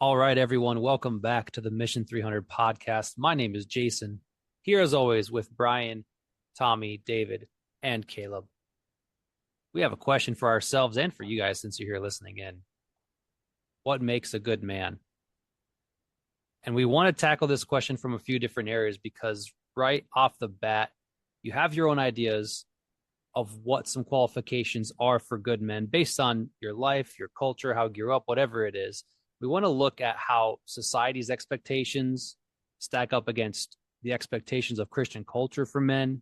All right, everyone, welcome back to the Mission 300 podcast. My name is Jason, here as always with Brian, Tommy, David, and Caleb. We have a question for ourselves and for you guys since you're here listening in. What makes a good man? And we want to tackle this question from a few different areas because right off the bat, you have your own ideas of what some qualifications are for good men based on your life, your culture, how you grew up, whatever it is. We want to look at how society's expectations stack up against the expectations of Christian culture for men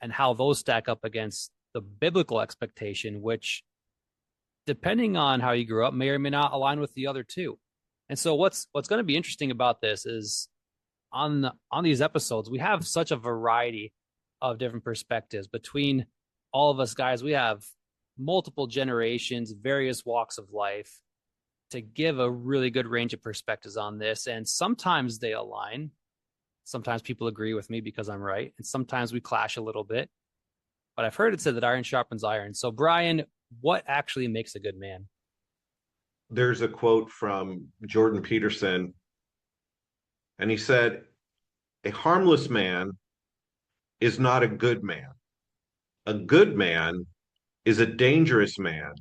and how those stack up against the biblical expectation, which, depending on how you grew up, may or may not align with the other two. And so what's going to be interesting about this is on these episodes, we have such a variety of different perspectives between all of us guys. We have multiple generations, various walks of life to give a really good range of perspectives on this. And sometimes they align. Sometimes people agree with me because I'm right. And sometimes we clash a little bit. But I've heard it said that iron sharpens iron. So, Brian, what actually makes a good man? There's a quote from Jordan Peterson, and he said, "A harmless man is not a good man. A good man is a dangerous man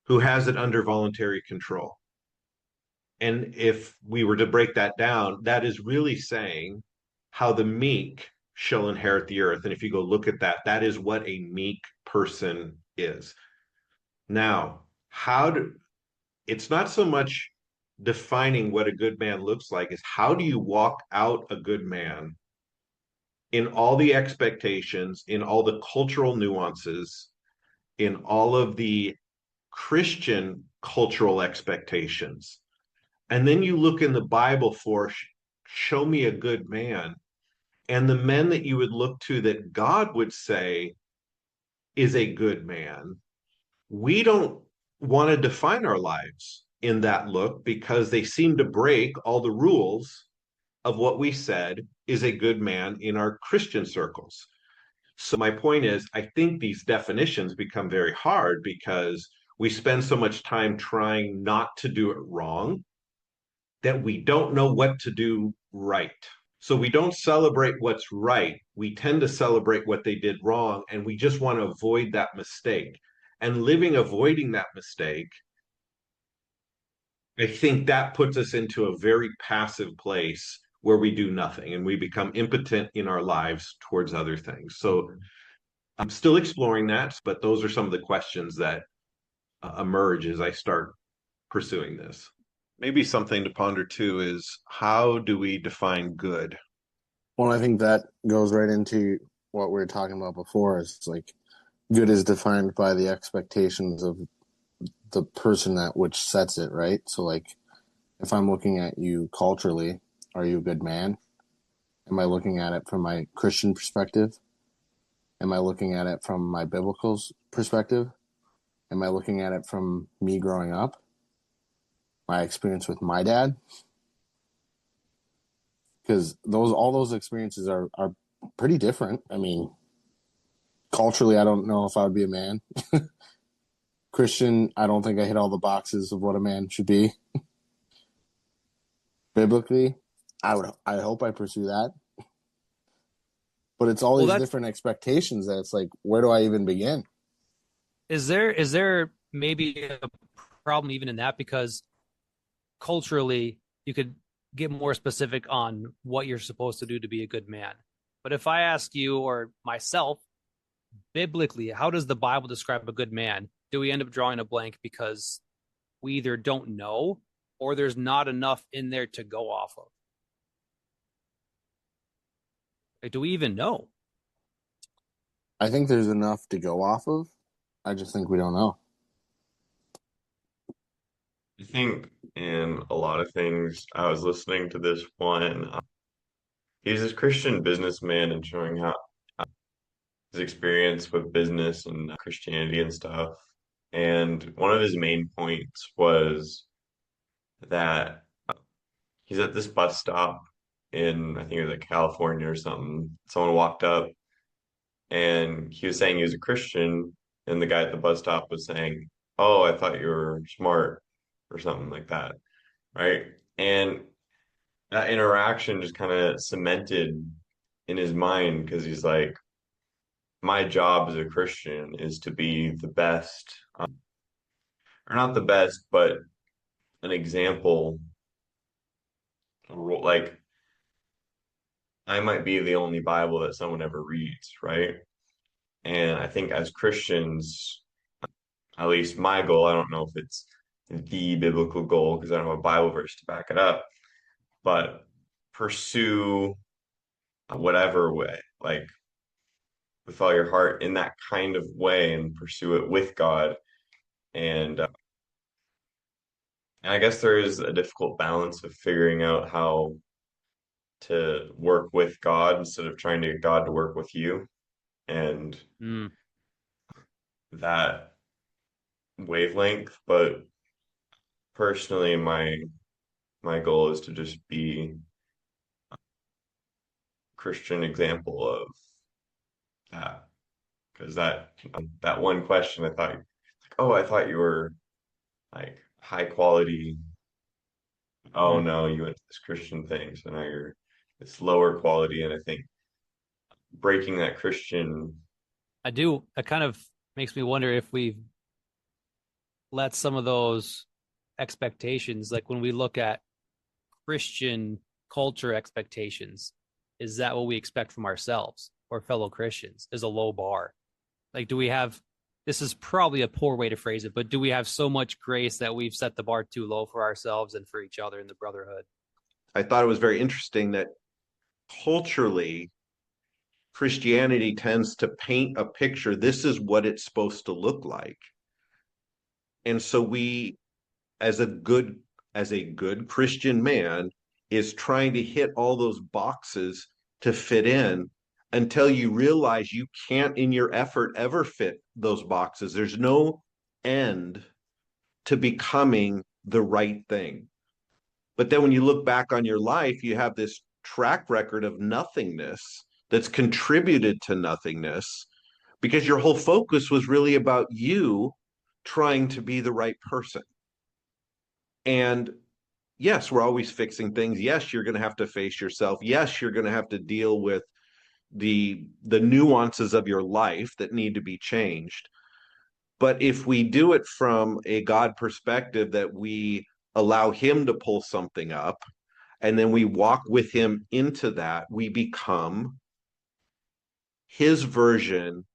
who has it under voluntary control." And if we were to break that down, that is really saying how the meek shall inherit the earth. And if you go look at that, that is what a meek person is. Now, it's not so much defining what a good man looks like, is how do you walk out a good man in all the expectations, in all the cultural nuances, in all of the Christian cultural expectations. And then you look in the Bible for show me a good man. And the men that you would look to that God would say is a good man, we don't want to define our lives in that look because they seem to break all the rules of what we said is a good man in our Christian circles. So my point is, I think these definitions become very hard because we spend so much time trying not to do it wrong that we don't know what to do right. So we don't celebrate what's right. We tend to celebrate what they did wrong, and we just want to avoid that mistake. And living avoiding that mistake, I think that puts us into a very passive place where we do nothing and we become impotent in our lives towards other things. So I'm still exploring that, but those are some of the questions that emerge as I start pursuing this. Maybe something to ponder too is how do we define good? Well, I think that goes right into what we were talking about before. Is like good is defined by the expectations of the person that which sets it, right? So, like, if I'm looking at you culturally, are you a good man? Am I looking at it from my Christian perspective? Am I looking at it from my biblical perspective? Am I looking at it from me growing up? My experience with my dad? Because all those experiences are pretty different. I mean, culturally, I don't know if I would be a man. Christian, I don't think I hit all the boxes of what a man should be. Biblically, I hope I pursue that. But it's all these different expectations that it's like, where do I even begin? Is there maybe a problem even in that? Because culturally, you could get more specific on what you're supposed to do to be a good man. But if I ask you or myself, biblically, how does the Bible describe a good man? Do we end up drawing a blank because we either don't know or there's not enough in there to go off of? Like, do we even know? I think there's enough to go off of. I just think we don't know. I think in a lot of things, I was listening to this one. He's this Christian businessman and showing how his experience with business and Christianity and stuff. And one of his main points was that he's at this bus stop in, I think it was like California or something. Someone walked up and he was saying he was a Christian, and the guy at the bus stop was saying, "Oh, I thought you were smart," or something like that. right? And that interaction just kind of cemented in his mind because he's like, my job as a Christian is to be the best, or not the best, but an example. Like, I might be the only Bible that someone ever reads, right? And I think as Christians, at least my goal, I don't know if it's the biblical goal because I don't have a Bible verse to back it up, but pursue whatever way, like with all your heart in that kind of way and pursue it with God. And I guess there is a difficult balance of figuring out how to work with God instead of trying to get God to work with you. And Mm. that wavelength. But personally, my goal is to just be a Christian example of that. Because that one question, I thought, like, oh, I thought you were like high quality. Oh Mm. no, you went to this Christian thing, so now you're it's lower quality. And I think breaking that Christian. I do. It kind of makes me wonder if we've let some of those expectations, like when we look at Christian culture expectations, is that what we expect from ourselves or fellow Christians is a low bar? Like, do we have, this is probably a poor way to phrase it, but do we have so much grace that we've set the bar too low for ourselves and for each other in the brotherhood? I thought it was very interesting that culturally, Christianity tends to paint a picture. This is what it's supposed to look like. And so we, as a good Christian man, is trying to hit all those boxes to fit in until you realize you can't in your effort ever fit those boxes. There's no end to becoming the right thing. But then when you look back on your life, you have this track record of nothingness that's contributed to nothingness because your whole focus was really about you trying to be the right person. And yes, we're always fixing things. Yes, you're going to have to face yourself. Yes, you're going to have to deal with the nuances of your life that need to be changed. But if we do it from a God perspective that we allow him to pull something up and then we walk with him into that, we become his version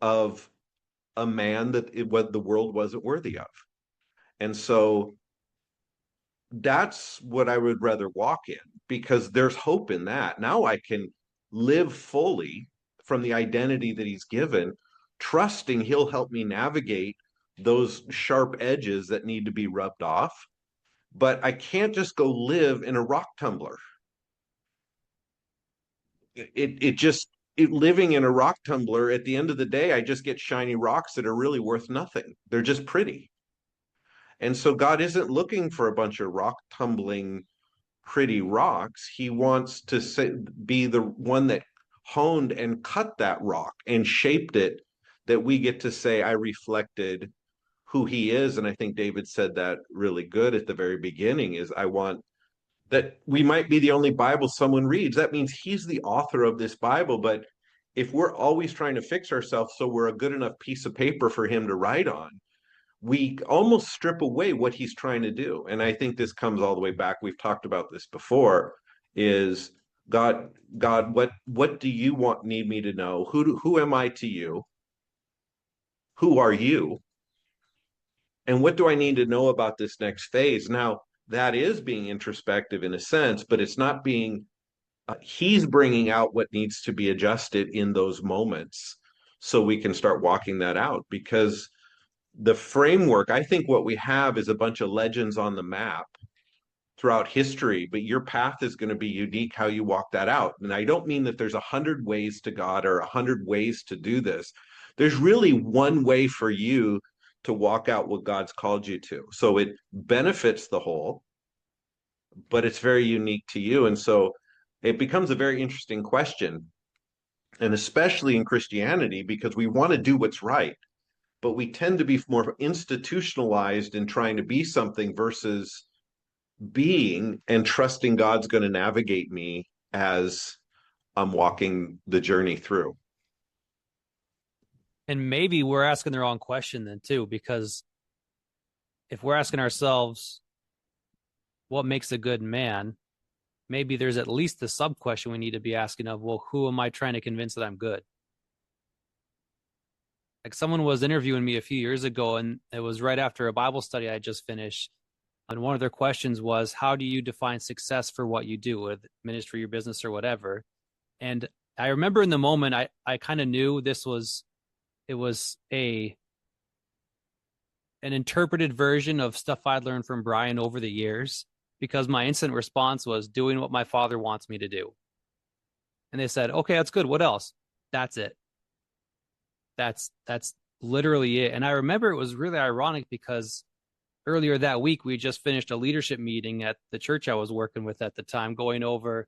of a man that what the world wasn't worthy of. And so that's what I would rather walk in because there's hope in that. Now I can live fully from the identity that he's given, trusting he'll help me navigate those sharp edges that need to be rubbed off. But I can't just go live in a rock tumbler. Living in a rock tumbler, at the end of the day, I just get shiny rocks that are really worth nothing. They're just pretty. And so God isn't looking for a bunch of rock tumbling pretty rocks. He wants to be the one that honed and cut that rock and shaped it that we get to say, I reflected who he is. And I think David said that really good at the very beginning is I want that we might be the only Bible someone reads. That means he's the author of this Bible. But if we're always trying to fix ourselves so we're a good enough piece of paper for him to write on, we almost strip away what he's trying to do. And I think this comes all the way back. We've talked about this before is God, what do you need me to know? Who am I to you? Who are you? And what do I need to know about this next phase? Now, that is being introspective in a sense, but it's not being, he's bringing out what needs to be adjusted in those moments so we can start walking that out because the framework, I think what we have is a bunch of legends on the map throughout history, but your path is going to be unique how you walk that out. And I don't mean that there's 100 ways to God or 100 ways to do this. There's really one way for you to walk out what God's called you to. So it benefits the whole, but it's very unique to you. And so it becomes a very interesting question. And especially in Christianity, because we want to do what's right, but we tend to be more institutionalized in trying to be something versus being and trusting God's going to navigate me as I'm walking the journey through. And maybe we're asking the wrong question then too, because if we're asking ourselves what makes a good man, maybe there's at least the sub question we need to be asking of, well, who am I trying to convince that I'm good? Like someone was interviewing me a few years ago, and it was right after a Bible study I just finished. And one of their questions was, how do you define success for what you do with ministry, your business, or whatever? And I remember in the moment, I kind of knew it was an interpreted version of stuff I'd learned from Brian over the years, because my instant response was doing what my father wants me to do. And they said, okay, that's good. What else? That's it. That's literally it. And I remember it was really ironic because earlier that week, we just finished a leadership meeting at the church I was working with at the time, going over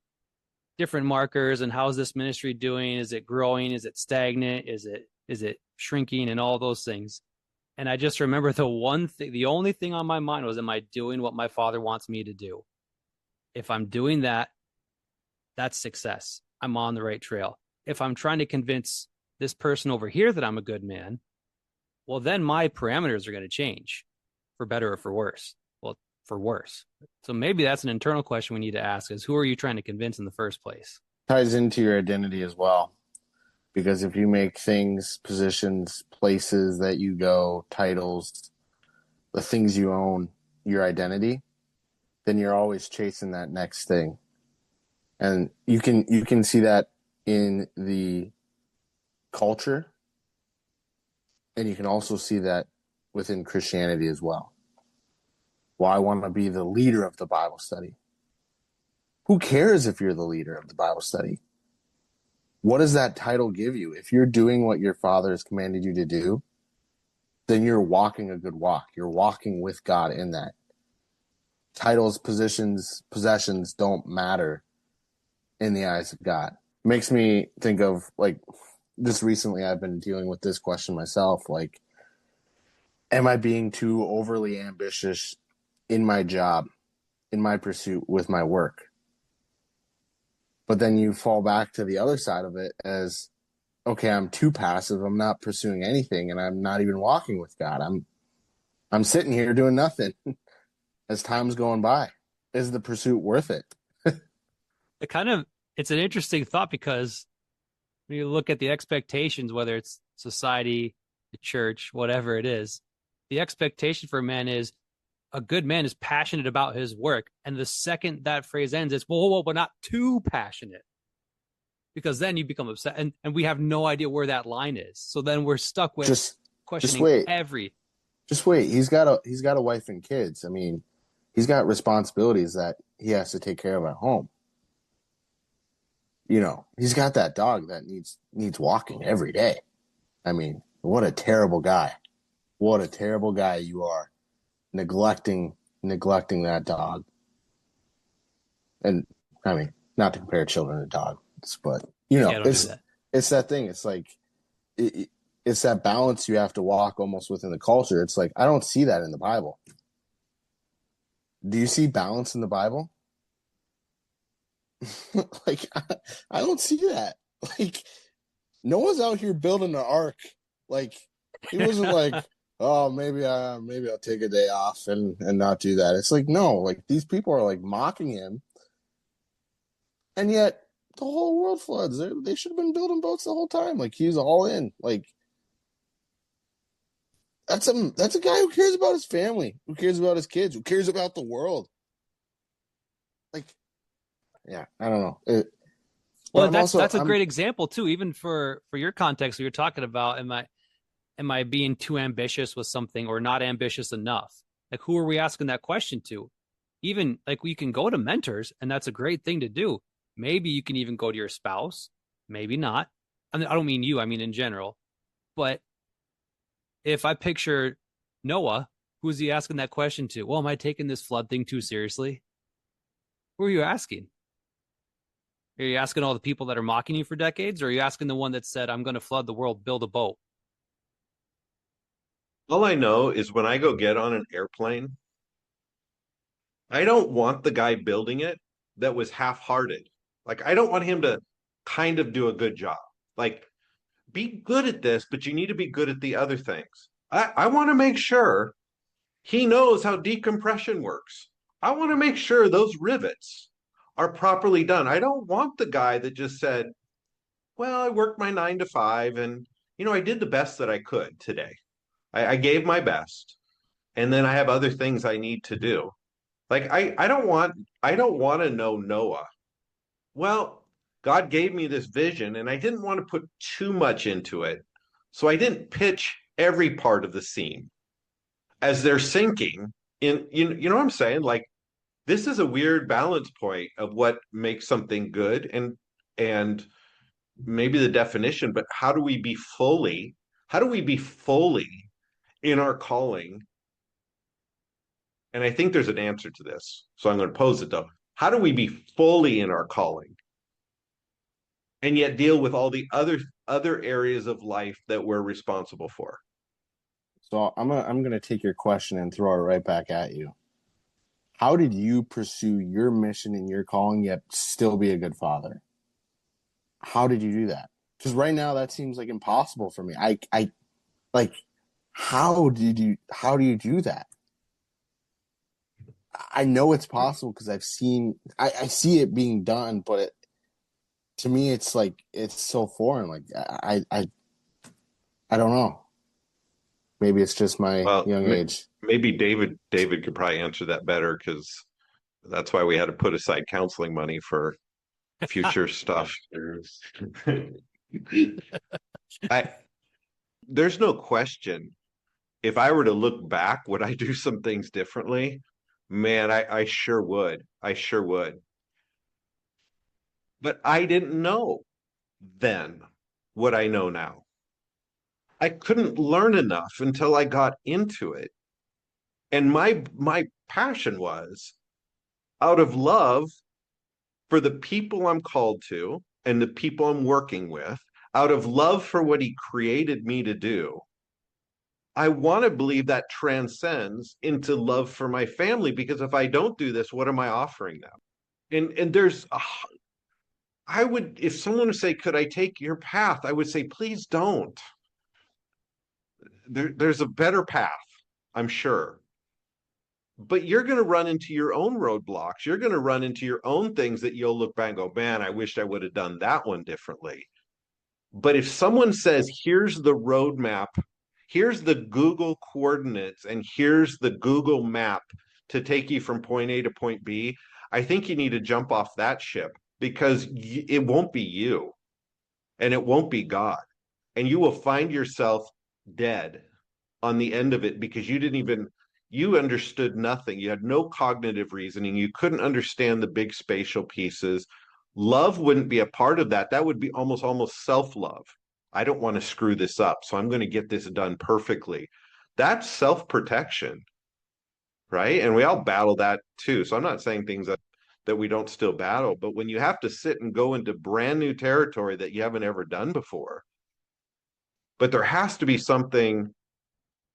different markers and how's this ministry doing? Is it growing? Is it stagnant? Is it shrinking? And all those things. And I just remember the only thing on my mind was, am I doing what my father wants me to do? If I'm doing that, that's success. I'm on the right trail. If I'm trying to convince this person over here that I'm a good man, well, then my parameters are going to change for better or for worse. Well, for worse. So maybe that's an internal question we need to ask is, who are you trying to convince in the first place? Ties into your identity as well. Because if you make things, positions, places that you go, titles, the things you own, your identity, then you're always chasing that next thing. And you can see that in the culture, and you can also see that within Christianity as well. Well, I want to be the leader of the Bible study. Who cares if you're the leader of the Bible study? What does that title give you? If you're doing what your father has commanded you to do, then you're walking a good walk. You're walking with God in that. Titles, positions, possessions don't matter in the eyes of God. Makes me think of, like, just recently I've been dealing with this question myself. Like, am I being too overly ambitious in my job, in my pursuit with my work? But then you fall back to the other side of it as, okay, I'm too passive. I'm not pursuing anything, and I'm not even walking with God. I'm sitting here doing nothing as time's going by. Is the pursuit worth it? It's an interesting thought, because when you look at the expectations, whether it's society, the church, whatever it is, the expectation for a man is a good man is passionate about his work. And the second that phrase ends, it's, whoa, but not too passionate. Because then you become upset. And we have no idea where that line is. So then we're stuck with questioning every. Just wait. He's got a wife and kids. I mean, he's got responsibilities that he has to take care of at home. You know, he's got that dog that needs walking every day. I mean, what a terrible guy. What a terrible guy you are. Neglecting that dog. And I mean, not to compare children to dogs, but you know, it's that thing. It's like it's that balance you have to walk almost within the culture. It's like, I don't see that in the Bible. Do you see balance in the Bible? Like, I don't see that. Like, Noah's out here building an ark. Like, he wasn't like, oh, maybe I'll take a day off and not do that. It's like, no, like, these people are like mocking him, and yet the whole world floods. They should have been building boats the whole time. Like, he's all in. Like, that's a guy who cares about his family, who cares about his kids, who cares about the world. Like, yeah, I don't know. Well, that's a great example too. Even for your context, we were talking about, am I being too ambitious with something or not ambitious enough? Like, who are we asking that question to? Even like, we can go to mentors, and that's a great thing to do. Maybe you can even go to your spouse, maybe not. I don't mean you, I mean in general. But if I picture Noah, who's he asking that question to? Well, am I taking this flood thing too seriously? Who are you asking? Are you asking all the people that are mocking you for decades, or are you asking the one that said, I'm going to flood the world, build a boat? All I know is when I go get on an airplane, I don't want the guy building it that was half-hearted. Like, I don't want him to kind of do a good job. Like, be good at this, but you need to be good at the other things. I want to make sure he knows how decompression works. I want to make sure those rivets are properly done. I don't want the guy that just said, well, I worked my 9 to 5 and, I did the best that I could today. I gave my best. And then I have other things I need to do. Like, I don't want to know Noah. Well, God gave me this vision and I didn't want to put too much into it. So I didn't pitch every part of the scene as they're sinking in. You know what I'm saying? Like, this is a weird balance point of what makes something good, and maybe the definition, but how do we be fully in our calling? And I think there's an answer to this. So I'm going to pose it though. How do we be fully in our calling and yet deal with all the other areas of life that we're responsible for? So I'm gonna take your question and throw it right back at you. How did you pursue your mission and your calling yet still be a good father? How did you do that? Because right now that seems like impossible for me. I like, how do you do that? I know it's possible because I see it being done, but to me it's like it's so foreign. Like I don't know. Maybe it's just my young age. Maybe David could probably answer that better, because that's why we had to put aside counseling money for future stuff. There's no question. If I were to look back, would I do some things differently? Man, I sure would. I sure would. But I didn't know then what I know now. I couldn't learn enough until I got into it. And my passion was, out of love for the people I'm called to and the people I'm working with, out of love for what he created me to do, I want to believe that transcends into love for my family, because if I don't do this, what am I offering them? And I would, if someone would say, could I take your path? I would say, please don't. There's a better path, I'm sure. But you're going to run into your own roadblocks. You're going to run into your own things that you'll look back and go, man, I wish I would have done that one differently. But if someone says, here's the roadmap, here's the Google coordinates, and here's the Google map to take you from point A to point B, I think you need to jump off that ship, because it won't be you and it won't be God. And you will find yourself dead on the end of it, because you understood nothing. You had no cognitive reasoning. You couldn't understand the big spatial pieces. Love wouldn't be a part of that. That would be almost self-love. I don't want to screw this up, so I'm going to get this done perfectly. That's self-protection, right? And we all battle that too. So I'm not saying things that we don't still battle, but when you have to sit and go into brand new territory that you haven't ever done before, but there has to be something.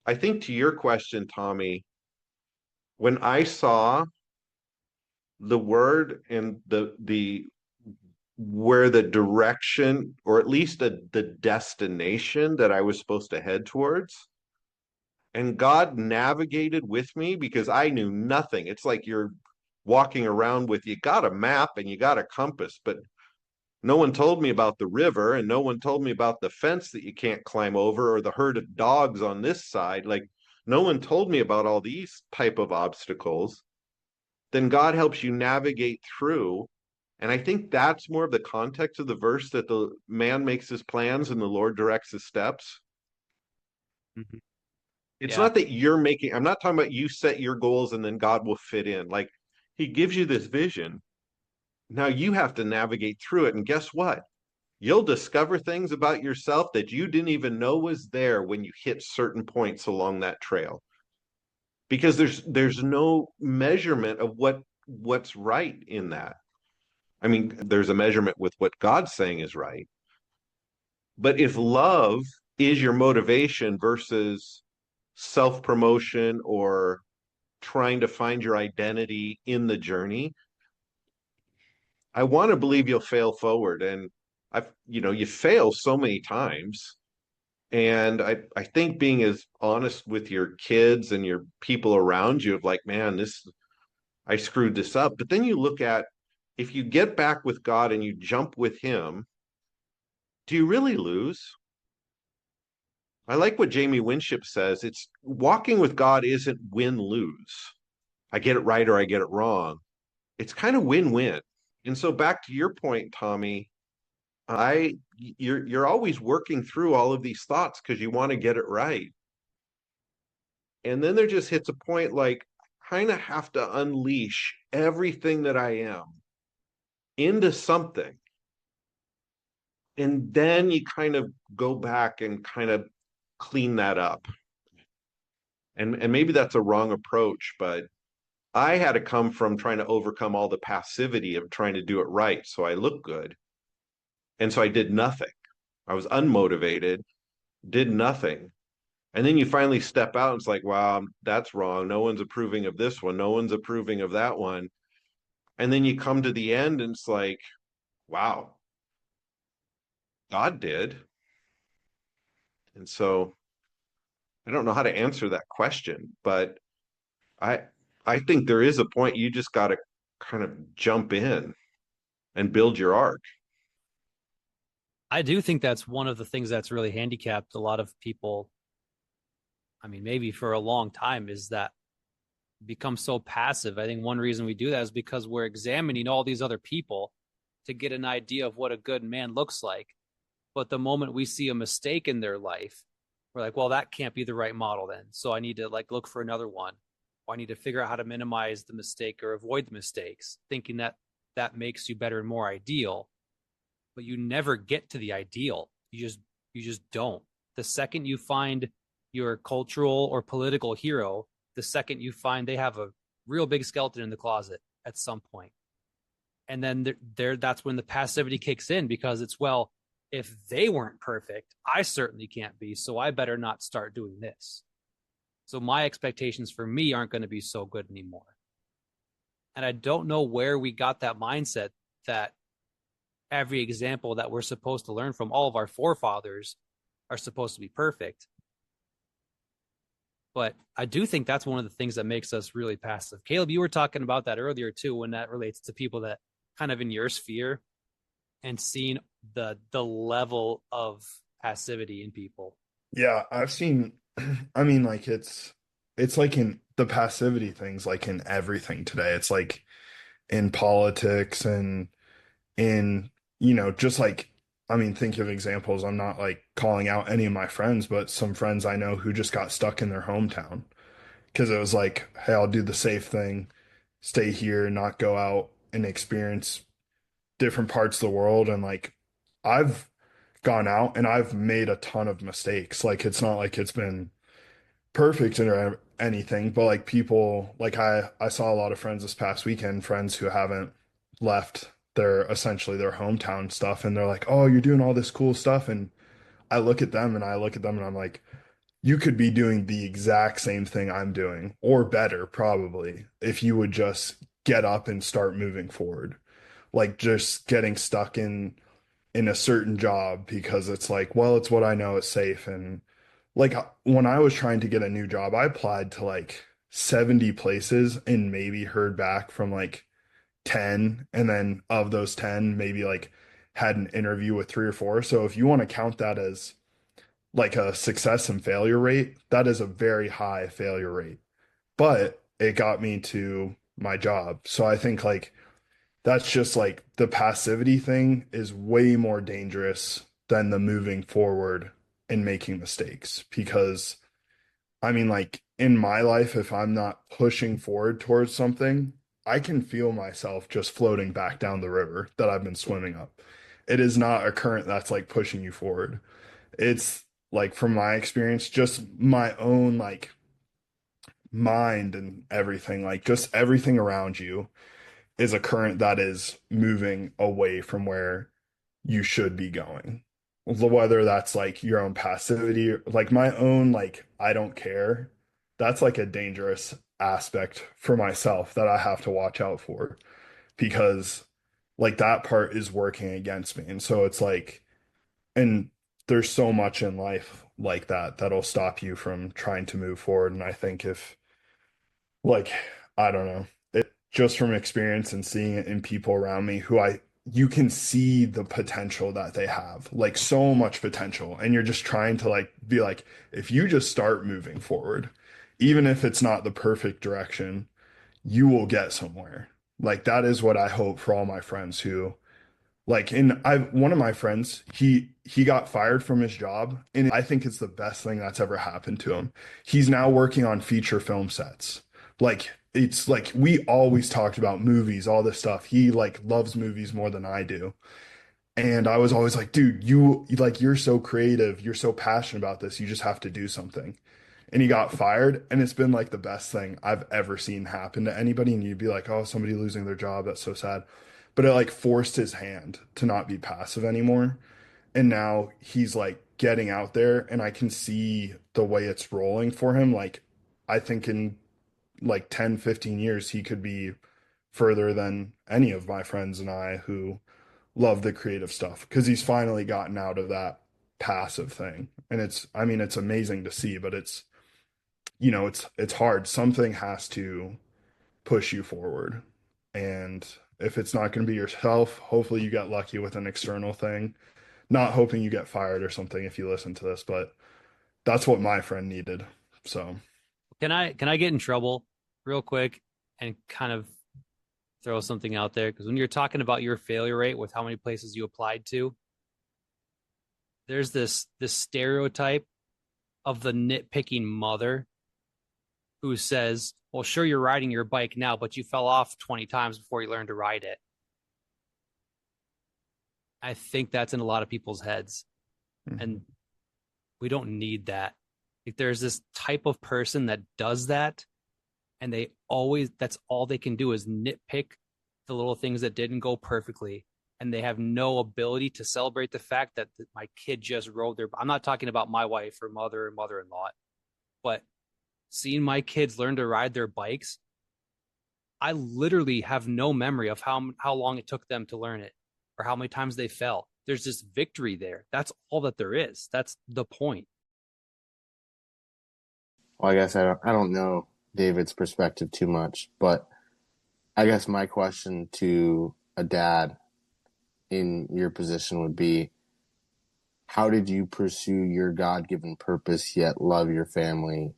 I think, to your question, Tommy, when I saw the word and the where the direction, or at least the destination that I was supposed to head towards, and God navigated with me, because I knew nothing. It's like you're walking around with, you got a map and you got a compass, but no one told me about the river, and no one told me about the fence that you can't climb over, or the herd of dogs on this side. Like, no one told me about all these type of obstacles. Then God helps you navigate through. And I think that's more of the context of the verse, that the man makes his plans and the Lord directs his steps. Mm-hmm. It's not that I'm not talking about you set your goals and then God will fit in. Like, he gives you this vision. Now you have to navigate through it. And guess what? You'll discover things about yourself that you didn't even know was there when you hit certain points along that trail. Because there's no measurement of what's right in that. I mean, there's a measurement with what God's saying is right. But if love is your motivation versus self-promotion or trying to find your identity in the journey, I want to believe you'll fail forward. And you fail so many times. And I think being as honest with your kids and your people around you of like, man, I screwed this up. But then you look at, if you get back with God and you jump with him, do you really lose? I like what Jamie Winship says. It's walking with God isn't win-lose. I get it right or I get it wrong. It's kind of win-win. And so back to your point, Tommy, you're always working through all of these thoughts because you want to get it right. And then there just hits a point like, kind of have to unleash everything that I am into something. And then you kind of go back and kind of clean that up. And maybe that's a wrong approach, but I had to come from trying to overcome all the passivity of trying to do it right so I look good. And so I did nothing. I was unmotivated, did nothing. And then you finally step out and it's like, wow, that's wrong. No one's approving of this one. No one's approving of that one. And then you come to the end and it's like, wow, God did. And so I don't know how to answer that question, but I I think there is a point you just got to kind of jump in and build your arc. I do think that's one of the things that's really handicapped a lot of people. I mean, maybe for a long time, is that become so passive. I think one reason we do that is because we're examining all these other people to get an idea of what a good man looks like. But the moment we see a mistake in their life, we're like, well, that can't be the right model then. So I need to like look for another one. Or I need to figure out how to minimize the mistake or avoid the mistakes, thinking that that makes you better and more ideal. But you never get to the ideal. You just don't. The second you find your cultural or political hero, the second you find they have a real big skeleton in the closet at some point. And then that's when the passivity kicks in, because it's, well, if they weren't perfect, I certainly can't be, so I better not start doing this. So my expectations for me aren't going to be so good anymore. And I don't know where we got that mindset that every example that we're supposed to learn from all of our forefathers are supposed to be perfect. But I do think that's one of the things that makes us really passive. Caleb, you were talking about that earlier too, when that relates to people that kind of in your sphere and seeing the level of passivity in people. Yeah, I've seen, I mean, like it's like in the passivity things, like in everything today. It's like in politics and in, just like, I mean, think of examples. I'm not like calling out any of my friends, but some friends I know who just got stuck in their hometown because it was like, hey, I'll do the safe thing, stay here, not go out and experience different parts of the world. And like, I've gone out and I've made a ton of mistakes. Like, it's not like it's been perfect or anything, but like people, like I saw a lot of friends this past weekend, friends who haven't left their essentially their hometown stuff. And they're like, oh, you're doing all this cool stuff. And I look at them and I'm like, you could be doing the exact same thing I'm doing or better, probably, if you would just get up and start moving forward. Like just getting stuck in a certain job because it's like, well, it's what I know is safe. And like when I was trying to get a new job, I applied to like 70 places and maybe heard back from like 10. And then of those 10, maybe like had an interview with three or four. So if you want to count that as like a success and failure rate, that is a very high failure rate. But it got me to my job. So I think like that's just like the passivity thing is way more dangerous than the moving forward and making mistakes. Because I mean, like in my life, if I'm not pushing forward towards something, I can feel myself just floating back down the river that I've been swimming up. It is not a current that's like pushing you forward. It's like from my experience, just my own like mind and everything, like just everything around you is a current that is moving away from where you should be going. Whether that's like your own passivity, like my own, like, I don't care. That's like a dangerous aspect for myself that I have to watch out for, because like that part is working against me. And so it's like, and there's so much in life like that that'll stop you from trying to move forward. And I think if, like, I don't know, it just from experience and seeing it in people around me who you can see the potential that they have, like so much potential. And you're just trying to like be like, if you just start moving forward, even if it's not the perfect direction, you will get somewhere. Like that is what I hope for all my friends who, like, in I one of my friends, he got fired from his job, and I think it's the best thing that's ever happened to him. He's now working on feature film sets. Like it's like we always talked about movies, all this stuff. He like loves movies more than I do. And I was always like, dude, you're so creative, you're so passionate about this, you just have to do something. And he got fired, and it's been like the best thing I've ever seen happen to anybody. And you'd be like, oh, somebody losing their job, that's so sad. But it like forced his hand to not be passive anymore. And now he's like getting out there, and I can see the way it's rolling for him. Like, I think in like 10, 15 years, he could be further than any of my friends and I who love the creative stuff, because he's finally gotten out of that passive thing. And I mean, it's amazing to see, but it's hard. Something has to push you forward. And if it's not going to be yourself, hopefully you get lucky with an external thing. Not hoping you get fired or something if you listen to this, but that's what my friend needed. So, Can I get in trouble real quick and kind of throw something out there? Because when you're talking about your failure rate with how many places you applied to, there's this stereotype of the nitpicking mother who says, well, sure, you're riding your bike now, but you fell off 20 times before you learned to ride it. I think that's in a lot of people's heads. mm-hmm. And we don't need that. Like, there's this type of person that does that, and that's all they can do is nitpick the little things that didn't go perfectly. And they have no ability to celebrate the fact that my kid just rode their, I'm not talking about my wife or mother and mother-in-law, but seeing my kids learn to ride their bikes, I literally have no memory of how long it took them to learn it or how many times they fell. There's this victory there. That's all that there is. That's the point. Well, I guess I don't know David's perspective too much, but I guess my question to a dad in your position would be, how did you pursue your God-given purpose yet love your family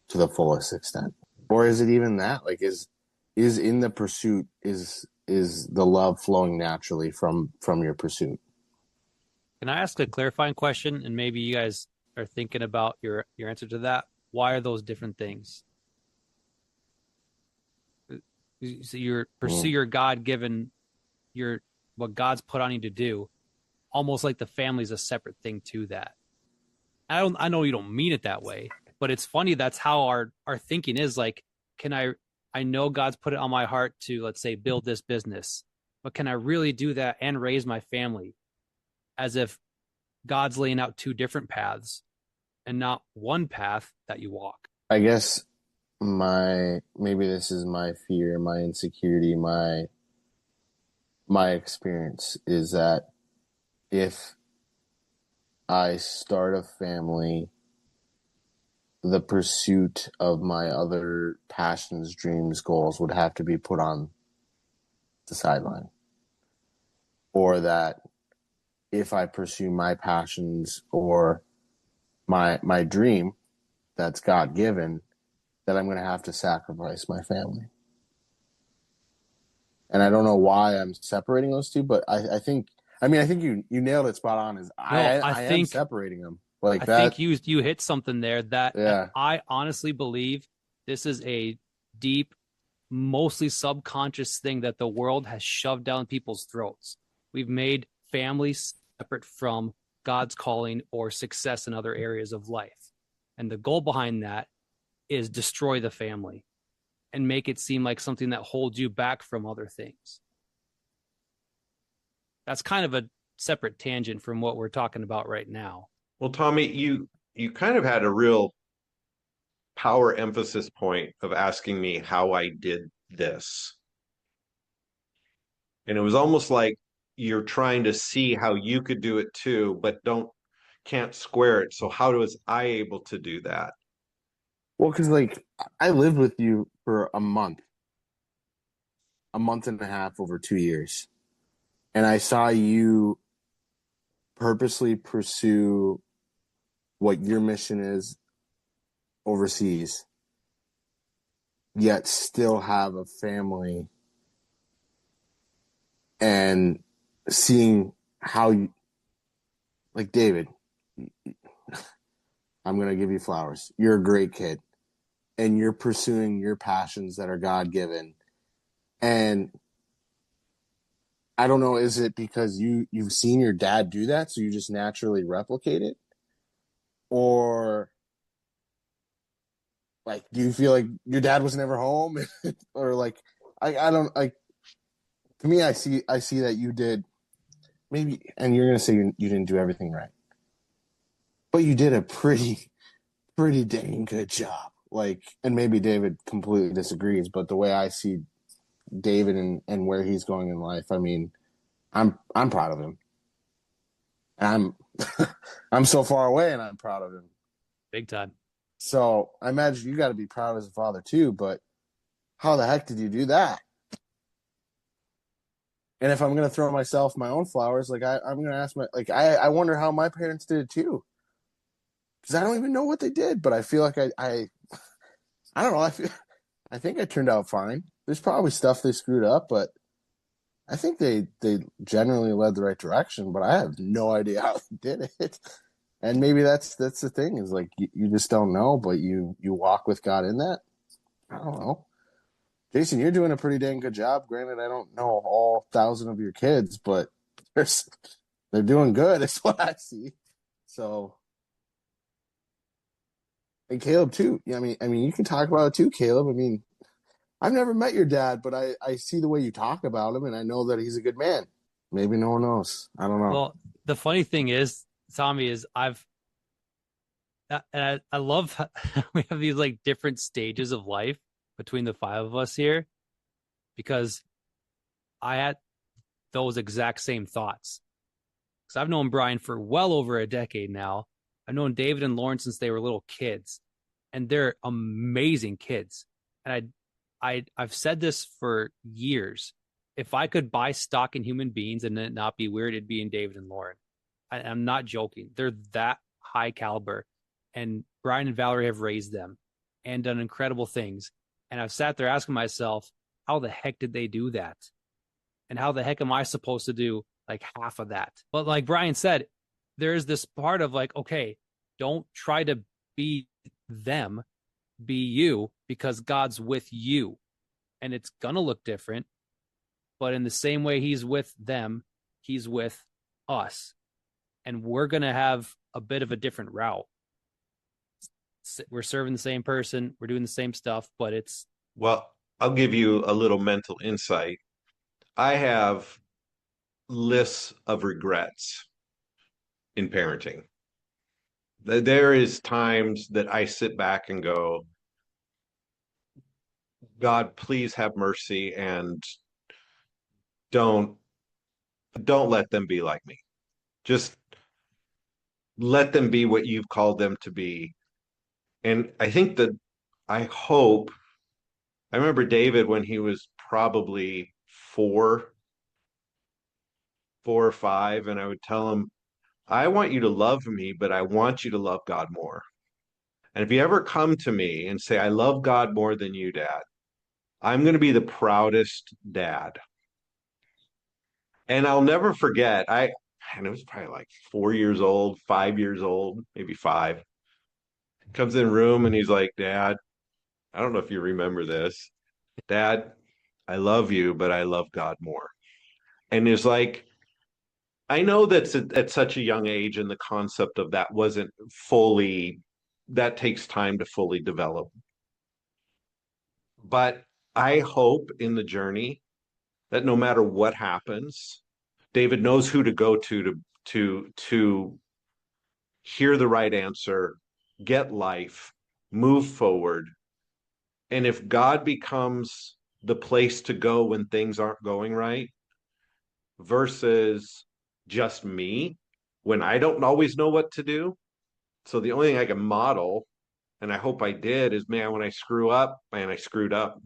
to the fullest extent? Or is it even that? Like, is in the pursuit, is the love flowing naturally from your pursuit? Can I ask a clarifying question? And maybe you guys are thinking about your answer to that. Why are those different things? So you pursue your God-given, what God's put on you to do, almost like the family's a separate thing to that. I know you don't mean it that way, but it's funny. That's how our thinking is. Like, I know God's put it on my heart to, let's say, build this business, but can I really do that and raise my family? As if God's laying out two different paths and not one path that you walk. I guess maybe this is my fear, my insecurity, my experience is that if I start a family, the pursuit of my other passions, dreams, goals would have to be put on the sideline. Or that if I pursue my passions or my dream that's God given, that I'm going to have to sacrifice my family. And I don't know why I'm separating those two, but I think you nailed it spot on. I am separating them like that. I think you hit something there that I honestly believe this is a deep, mostly subconscious thing that the world has shoved down people's throats. We've made families separate from God's calling or success in other areas of life. And the goal behind that is destroy the family and make it seem like something that holds you back from other things. That's kind of a separate tangent from what we're talking about right now. Well, Tommy, you kind of had a real power emphasis point of asking me how I did this. And it was almost like you're trying to see how you could do it too, but can't square it. So how was I able to do that? Well, because like I lived with you for a month and a half over 2 years, and I saw you purposely pursue what your mission is overseas, yet still have a family, and seeing how you, like David, I'm going to give you flowers. You're a great kid, and you're pursuing your passions that are God given. And I don't know, is it because you've seen your dad do that, so you just naturally replicate it? Or like, do you feel like your dad was never home? Or like, I don't like, to me, I see that you did maybe, and you're going to say you didn't do everything right, but you did a pretty dang good job. Like, and maybe David completely disagrees, but the way I see David and where he's going in life, I mean, I'm proud of him. And I'm so far away, and I'm proud of him. Big time. So I imagine you got to be proud as a father too. But how the heck did you do that? And if I'm gonna throw myself my own flowers, like I'm gonna ask I wonder how my parents did it too, because I don't even know what they did. But I feel like I don't know. I think I turned out fine. There's probably stuff they screwed up, but I think they generally led the right direction. But I have no idea how they did it. And maybe that's the thing, is like you just don't know, but you walk with God in that. I don't know. Jason, you're doing a pretty dang good job. Granted, I don't know all 1,000 of your kids, but they're doing good. Is what I see. So, and Caleb too. Yeah, I mean, you can talk about it too, Caleb. I mean, I've never met your dad, but I see the way you talk about him, and I know that he's a good man. Maybe no one knows. I don't know. Well, the funny thing is, Tommy, is I love how we have these like different stages of life between the five of us here, because I had those exact same thoughts. Because I've known Brian for well over a decade now. I've known David and Lauren since they were little kids, and they're amazing kids. And I've said this for years. If I could buy stock in human beings and it not be weird, it'd be in David and Lauren. I'm not joking. They're that high caliber. And Brian and Valerie have raised them and done incredible things. And I've sat there asking myself, how the heck did they do that? And how the heck am I supposed to do like half of that? But like Brian said, there's this part of like, okay, don't try to be them, be you, because God's with you. And it's going to look different. But in the same way he's with them, he's with us. And we're going to have a bit of a different route. We're serving the same person. We're doing the same stuff, but it's... Well, I'll give you a little mental insight. I have lists of regrets in parenting. There is times that I sit back and go, God, please have mercy, and don't let them be like me. Just let them be what you've called them to be. And I think that I hope, I remember David when he was probably four or five, and I would tell him, I want you to love me, but I want you to love God more. And if you ever come to me and say, I love God more than you, Dad, I'm going to be the proudest dad. And I'll never forget, and it was probably like 4 years old, 5 years old, maybe five. Comes in the room and he's like, Dad, I don't know if you remember this. Dad, I love you, but I love God more. And it's like, I know that's at such a young age, and the concept of that wasn't fully, that takes time to fully develop. But I hope in the journey that no matter what happens, David knows who to go to hear the right answer, get life, move forward. And if God becomes the place to go when things aren't going right versus just me when I don't always know what to do. So the only thing I can model, and I hope I did, is man, when I screw up, man, I screwed up.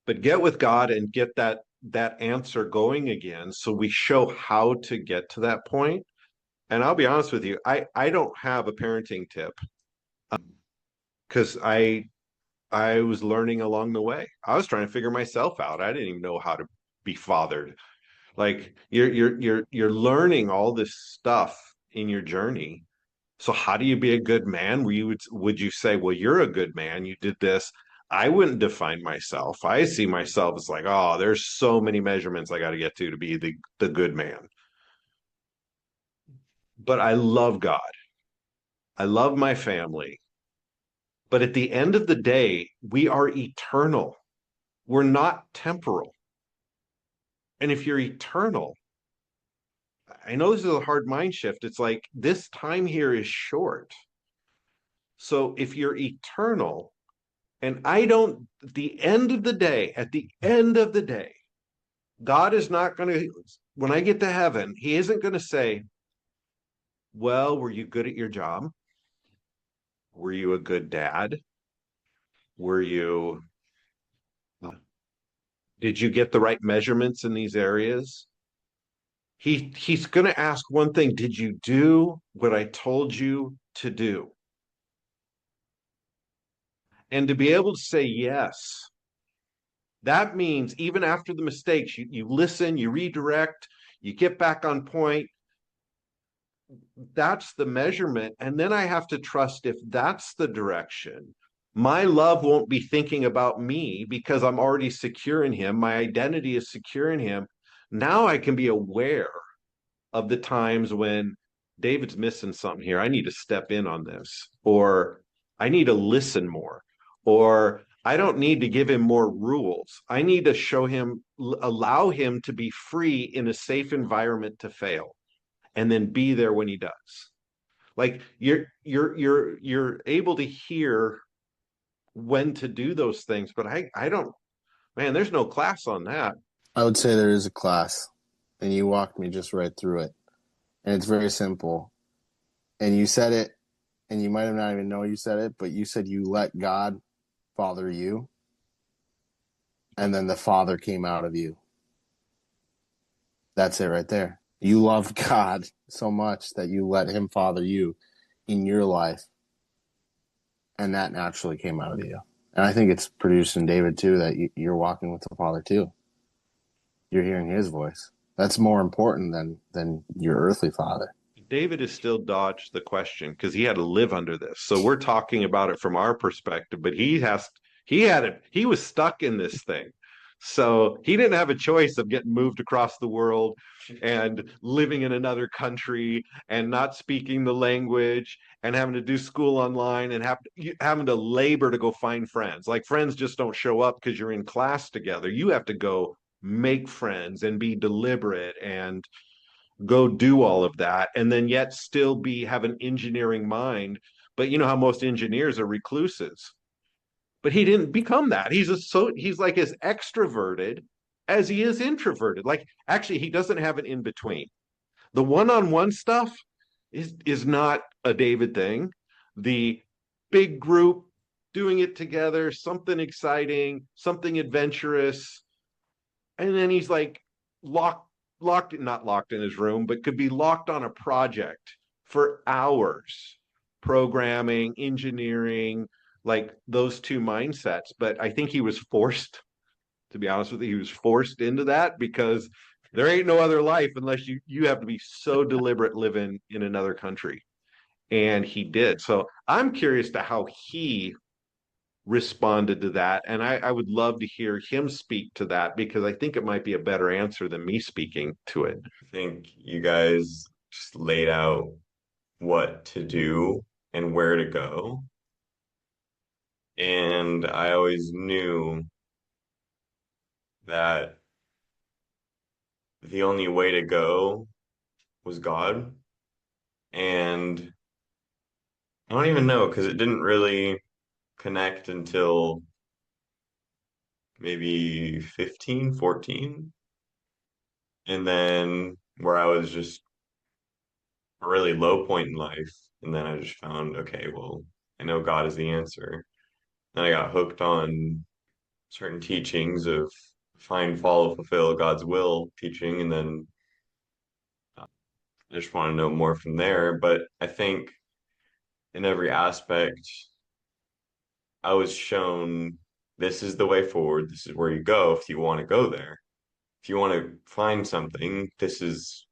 But get with God and get that answer going again so we show how to get to that point. And I'll be honest with you, I don't have a parenting tip because I was learning along the way. I was trying to figure myself out. I didn't even know how to be fathered. Like you're learning all this stuff in your journey. So how do you be a good man? Would you say, well, you're a good man, you did this? I wouldn't define myself. I see myself as like, oh, there's so many measurements I got to get to be the good man. But I love God. I love my family. But at the end of the day, we are eternal. We're not temporal. And if you're eternal, I know this is a hard mind shift. It's like this time here is short. So if you're eternal, and I don't, at the end of the day, God is not going to, when I get to heaven, he isn't going to say, well, were you good at your job? Were you a good dad? Were you, did you get the right measurements in these areas? He's going to ask one thing. Did you do what I told you to do? And to be able to say yes, that means even after the mistakes, you listen, you redirect, you get back on point. That's the measurement. And then I have to trust if that's the direction, my love won't be thinking about me because I'm already secure in him. My identity is secure in him. Now I can be aware of the times when David's missing something here. I need to step in on this, or I need to listen more, or I don't need to give him more rules. I need to show him, allow him to be free in a safe environment to fail, and then be there when he does. Like you're able to hear when to do those things, but I don't, man, there's no class on that. I would say there is a class, and you walked me just right through it. And it's very simple. And you said it, and you might have not even known you said it, but you said you let God father you, and then the Father came out of you. That's it right there. You loved God so much that you let him father you in your life, and that naturally came out of you. And I think it's produced in David, too, that you're walking with the Father, too. You're hearing his voice. That's more important than your earthly father. David has still dodged the question because he had to live under this. So we're talking about it from our perspective, but he had it. He was stuck in this thing. So he didn't have a choice of getting moved across the world and living in another country and not speaking the language and having to do school online and having to labor to go find friends. Like friends just don't show up because you're in class together. You have to go make friends and be deliberate and go do all of that and then yet still have an engineering mind. But you know how most engineers are recluses, but he didn't become that. He's like as extroverted as he is introverted. Like actually he doesn't have an in between. The one-on-one stuff is not a David thing. The big group doing it together, something exciting, something adventurous, and then he's like not locked in his room, but could be locked on a project for hours, programming, engineering, like those two mindsets. But I think he was forced, to be honest with you, he was forced into that because there ain't no other life unless you have to be so deliberate living in another country. And he did. So I'm curious to how he responded to that. And I would love to hear him speak to that because I think it might be a better answer than me speaking to it. I think you guys just laid out what to do and where to go. And I always knew that the only way to go was God. And I don't even know because it didn't really connect until maybe 15, 14. And then where I was just a really low point in life. And then I just found, okay, well, I know God is the answer. Then I got hooked on certain teachings of find, follow, fulfill God's will teaching. And then I just want to know more from there. But I think in every aspect, I was shown this is the way forward. This is where you go if you want to go there. If you want to find something, this is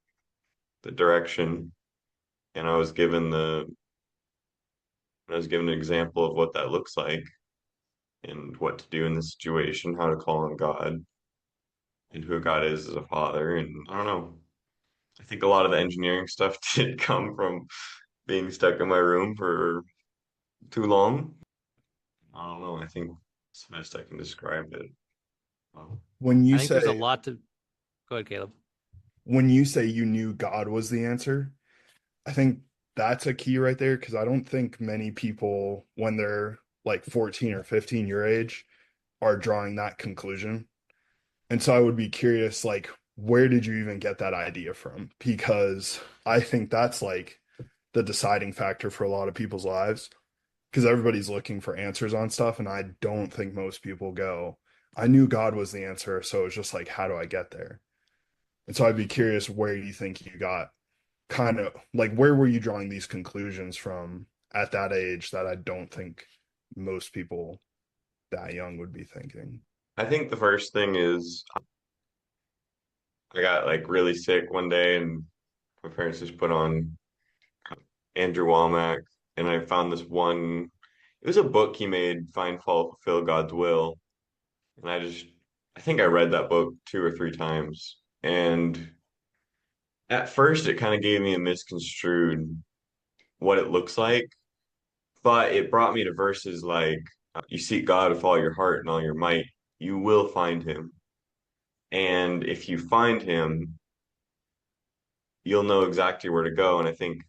the direction. And I was given an example of what that looks like and what to do in this situation, how to call on God and who God is as a father. And I don't know. I think a lot of the engineering stuff did come from being stuck in my room for too long. I don't know. I think it's the best I can describe it. Wow. When I you think there's a say lot to go ahead, Caleb. when you say you knew God was the answer, I think that's a key right there because I don't think many people, when they're like 14 or 15 your age, are drawing that conclusion. And so I would be curious, like, where did you even get that idea from? Because I think that's like the deciding factor for a lot of people's lives because everybody's looking for answers on stuff. And I don't think most people go, I knew God was the answer. So it's just like, how do I get there? And so I'd be curious where you think you got kind of like, where were you drawing these conclusions from at that age that I don't think most people that young would be thinking? I think the first thing is I got like really sick one day and my parents just put on Andrew Womack and I found this one, it was a book he made, Find, Follow, Fulfill God's Will. And I think I read that book two or three times. And at first, it kind of gave me a misconstrued what it looks like, but it brought me to verses like, you seek God with all your heart and all your might, you will find him. And if you find him, you'll know exactly where to go. And I think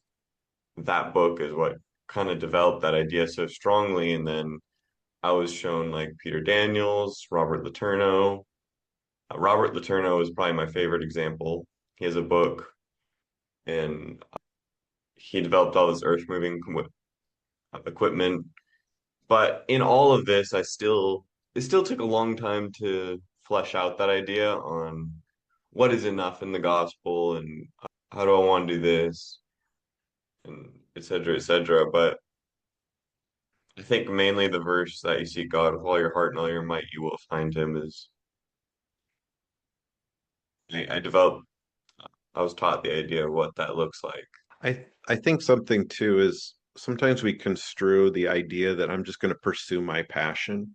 that book is what kind of developed that idea so strongly. And then I was shown like Peter Daniels, Robert Letourneau. Robert Letourneau is probably my favorite example. He has a book and he developed all this earth moving equipment. But in all of this, it still took a long time to flesh out that idea on what is enough in the gospel and how do I want to do this and et cetera, et cetera. But I think mainly the verse that you seek God with all your heart and all your might, you will find him is I developed, I was taught the idea of what that looks like. I think something too is sometimes we construe the idea that I'm just going to pursue my passion.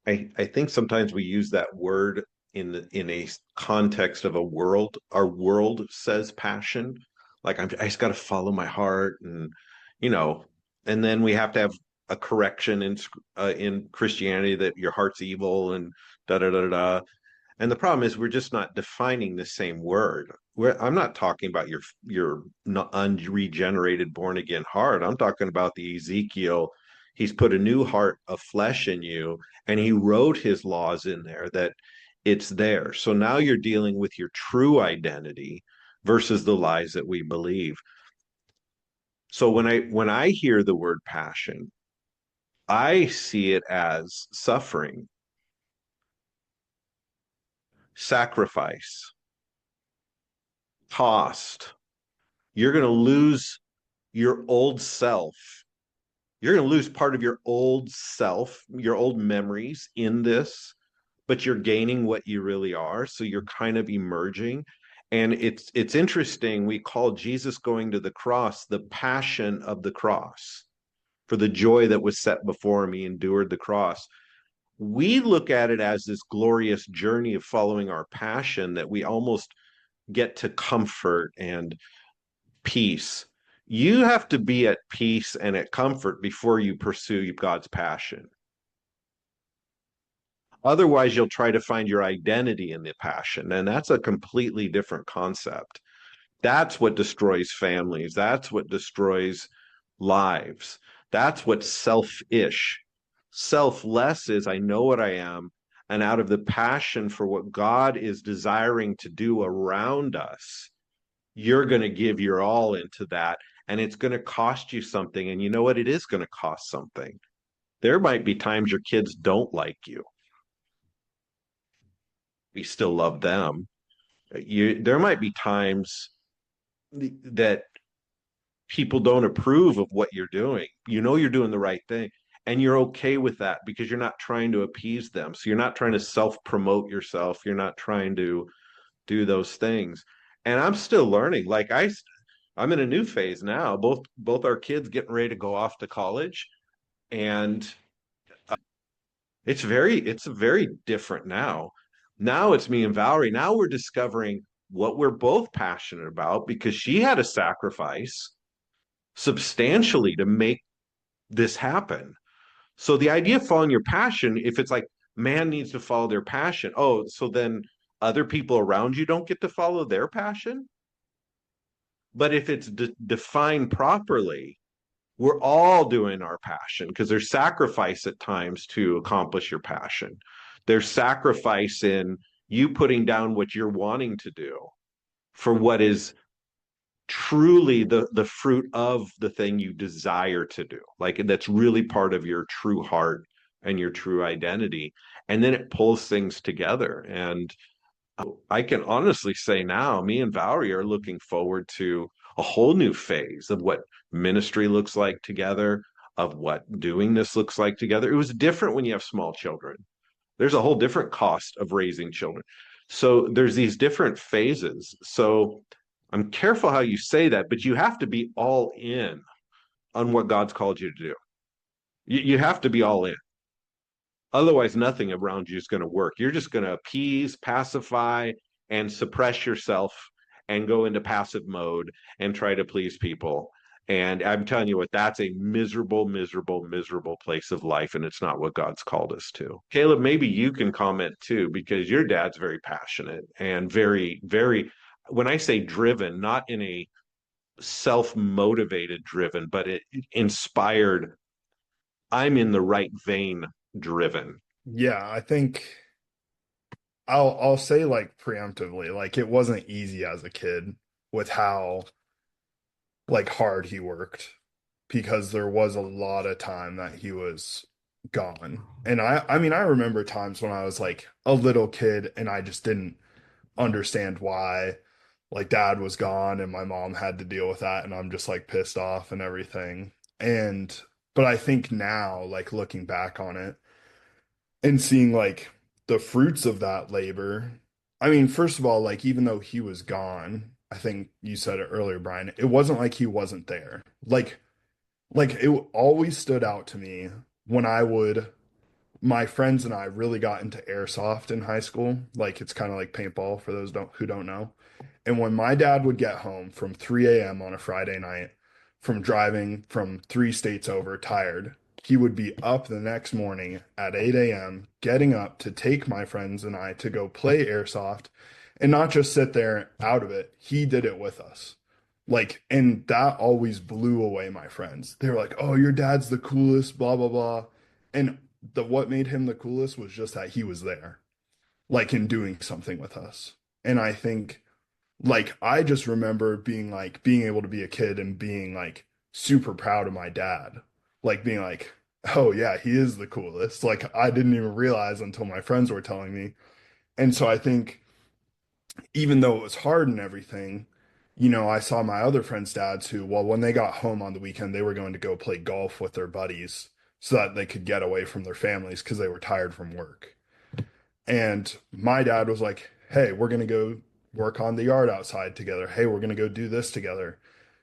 I think sometimes we use that word in a context of a world. Our world says passion, like I just got to follow my heart, and you know, and then we have to have a correction in Christianity that your heart's evil and da da da da. And the problem is we're just not defining the same word. I'm not talking about your unregenerated born again heart. I'm talking about the Ezekiel. He's put a new heart of flesh in you, and he wrote his laws in there that it's there. So now you're dealing with your true identity versus the lies that we believe. So when I hear the word passion, I see it as suffering, sacrifice, cost. You're going to lose your old self. You're going to lose part of your old self, your old memories in this, but you're gaining what you really are. So you're kind of emerging. And it's interesting. We call Jesus going to the cross the passion of the cross. For the joy that was set before him, he endured the cross. We look at it as this glorious journey of following our passion that we almost get to comfort and peace. You have to be at peace and at comfort before you pursue God's passion. Otherwise, you'll try to find your identity in the passion, and that's a completely different concept. That's what destroys families. That's what destroys lives. That's what's selfish. Selfless is I know what I am, and out of the passion for what God is desiring to do around us, you're going to give your all into that, and it's going to cost you something. And you know what? It is going to cost something. There might be times your kids don't like you. We still love them. There might be times that people don't approve of what you're doing. You know you're doing the right thing, and you're okay with that because you're not trying to appease them. So you're not trying to self-promote yourself. You're not trying to do those things. And I'm still learning. Like I'm in a new phase now. Both our kids getting ready to go off to college, and it's very different now. Now it's me and Valerie. Now we're discovering what we're both passionate about because she had to sacrifice substantially to make this happen. So the idea of following your passion, if it's like man needs to follow their passion, oh, so then other people around you don't get to follow their passion? But if it's defined properly, we're all doing our passion because there's sacrifice at times to accomplish your passion. There's sacrifice in you putting down what you're wanting to do for what is truly the fruit of the thing you desire to do. Like that's really part of your true heart and your true identity. And then it pulls things together. And I can honestly say now, me and Valerie are looking forward to a whole new phase of what ministry looks like together, of what doing this looks like together. It was different when you have small children. There's a whole different cost of raising children. So there's these different phases. So I'm careful how you say that, but you have to be all in on what God's called you to do. You have to be all in. Otherwise, nothing around you is going to work. You're just going to appease, pacify, and suppress yourself and go into passive mode and try to please people. And I'm telling you what, that's a miserable, miserable, miserable place of life. And it's not what God's called us to. Caleb, maybe you can comment too, because your dad's very passionate and very, very, when I say driven, not in a self-motivated driven, but it inspired, I'm in the right vein driven. Yeah, I think I'll say like preemptively, like it wasn't easy as a kid with how like hard he worked because there was a lot of time that he was gone. And I mean I remember times when I was like a little kid and I just didn't understand why like dad was gone and my mom had to deal with that and I'm just like pissed off and everything. And but I think now like looking back on it and seeing like the fruits of that labor. I mean, first of all, like even though he was gone, I think you said it earlier, Brian, it wasn't like he wasn't there. Like it always stood out to me when I would my friends and I really got into airsoft in high school. Like it's kind of like paintball for those who don't know. And when my dad would get home from 3 a.m. on a Friday night from driving from 3 states over tired, he would be up the next morning at 8 a.m., getting up to take my friends and I to go play airsoft and not just sit there out of it. He did it with us. Like, and that always blew away my friends. They were like, "Oh, your dad's the coolest, blah, blah, blah." And what made him the coolest was just that he was there, like in doing something with us. And I think like I just remember being able to be a kid and being like super proud of my dad. Like being like, "Oh yeah, he is the coolest." Like I didn't even realize until my friends were telling me. And so I think even though it was hard and everything, I saw my other friends' dads who, well, when they got home on the weekend, they were going to go play golf with their buddies so that they could get away from their families because they were tired from work. And my dad was like, "Hey, we're going to go work on the yard outside together. Hey, we're going to go do this together."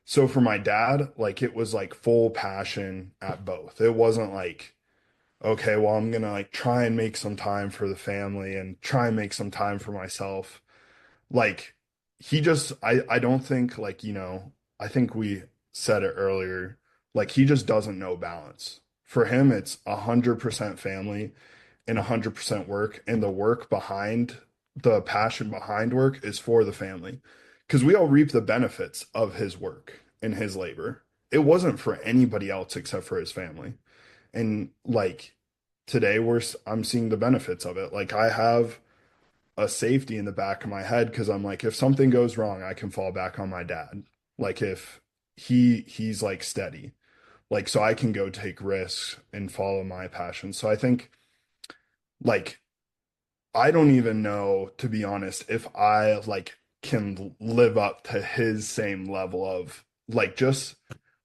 So for my dad, like it was like full passion at both. It wasn't like, okay, well, I'm going to like try and make some time for the family and try and make some time for myself. Like he just I don't think like, I think we said it earlier, like he just doesn't know balance. For him, it's 100% family and 100% work, and the work behind the passion behind work is for the family because we all reap the benefits of his work and his labor. it wasn't for anybody else except for his family. And like today I'm seeing the benefits of it. Like I have a safety in the back of my head because I'm like, if something goes wrong, I can fall back on my dad. Like if he's like steady, like so I can go take risks and follow my passion. So I think like I don't even know, to be honest, if I like can live up to his same level of like just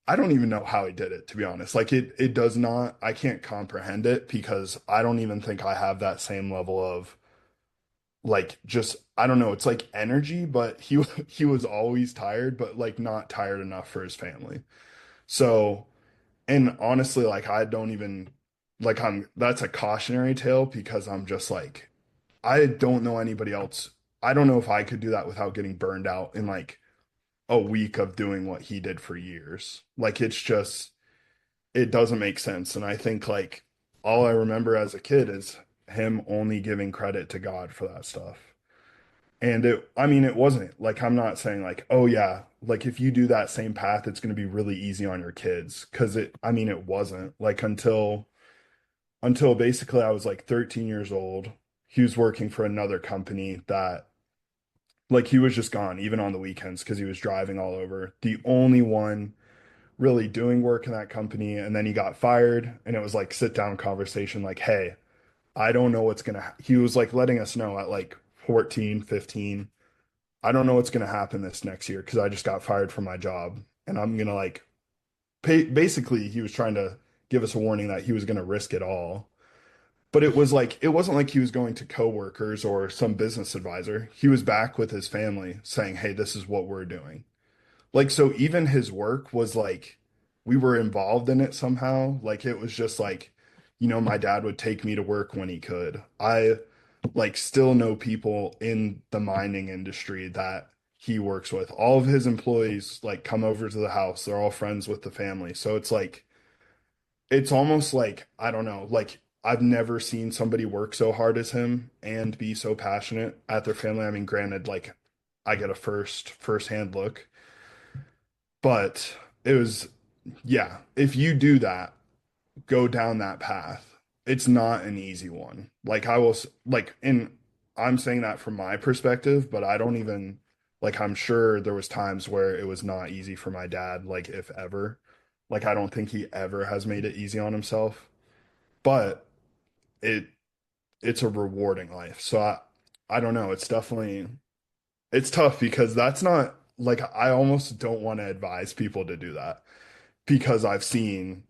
I don't even know how he did it, to be honest. Like it does not, I can't comprehend it because I don't even think I have that same level of like just I don't know, it's like energy, but he was always tired, but like not tired enough for his family. So, and honestly, like I don't even like I'm that's a cautionary tale because I'm just like I don't know anybody else. I don't know if I could do that without getting burned out in like a week of doing what he did for years. Like it's just it doesn't make sense. And I think like all I remember as a kid is him only giving credit to God for that stuff. And I mean, it wasn't like, I'm not saying like, oh yeah, like if you do that same path, it's going to be really easy on your kids. Cause I mean, it wasn't like until basically I was like 13 years old. He was working for another company that like he was just gone even on the weekends because he was driving all over. The only one really doing work in that company. And then he got fired and it was like sit down conversation like, hey, I don't know what's gonna he was like letting us know at like 14, 15. I don't know what's gonna happen this next year because I just got fired from my job and I'm gonna like basically he was trying to give us a warning that he was gonna risk it all. But it was like it wasn't like he was going to coworkers or some business advisor. He was back with his family saying, hey, this is what we're doing. Like, so even his work was like, we were involved in it somehow. Like, it was just like, my dad would take me to work when he could. I like still know people in the mining industry that he works with. All of his employees like come over to the house. They're all friends with the family. So it's like, it's almost like, I don't know, like I've never seen somebody work so hard as him and be so passionate at their family. I mean, granted, like I get a first-hand look. But it was, yeah, if you do that, go down that path, it's not an easy one. Like I will, like, and I'm saying that from my perspective, but I don't even, like, I'm sure there was times where it was not easy for my dad, like, if ever. Like, I don't think he ever has made it easy on himself, but it, it's a rewarding life. So I don't know. It's tough because that's not like I almost don't want to advise people to do that because I've seen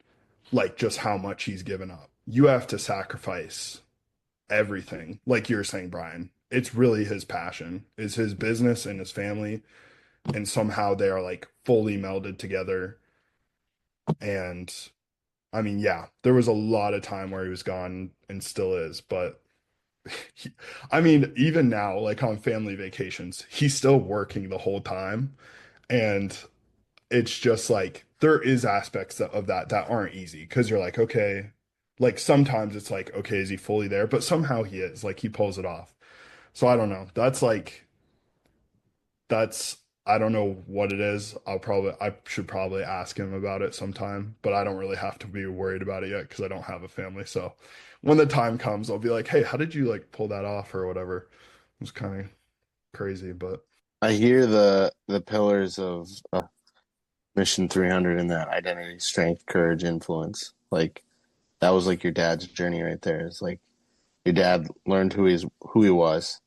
like just how much he's given up. You have to sacrifice everything. Like you're saying, Brian, it's really his passion, is his business and his family. And somehow they are like fully melded together. And I mean, yeah, there was a lot of time where he was gone and still is, but he, I mean, even now, like on family vacations, he's still working the whole time. And it's just like there is aspects of that aren't easy because you're like, okay, like sometimes it's like, okay, is he fully there? But somehow he is, like he pulls it off. So I don't know. That's I don't know what it is. I should probably ask him about it sometime, but I don't really have to be worried about it yet because I don't have a family. So when the time comes, I'll be like, hey, how did you like pull that off or whatever? It was kind of crazy, but I hear the pillars of Mission 300 in that identity, strength, courage, influence. Like that was like your dad's journey right there. It's like your dad learned who he was.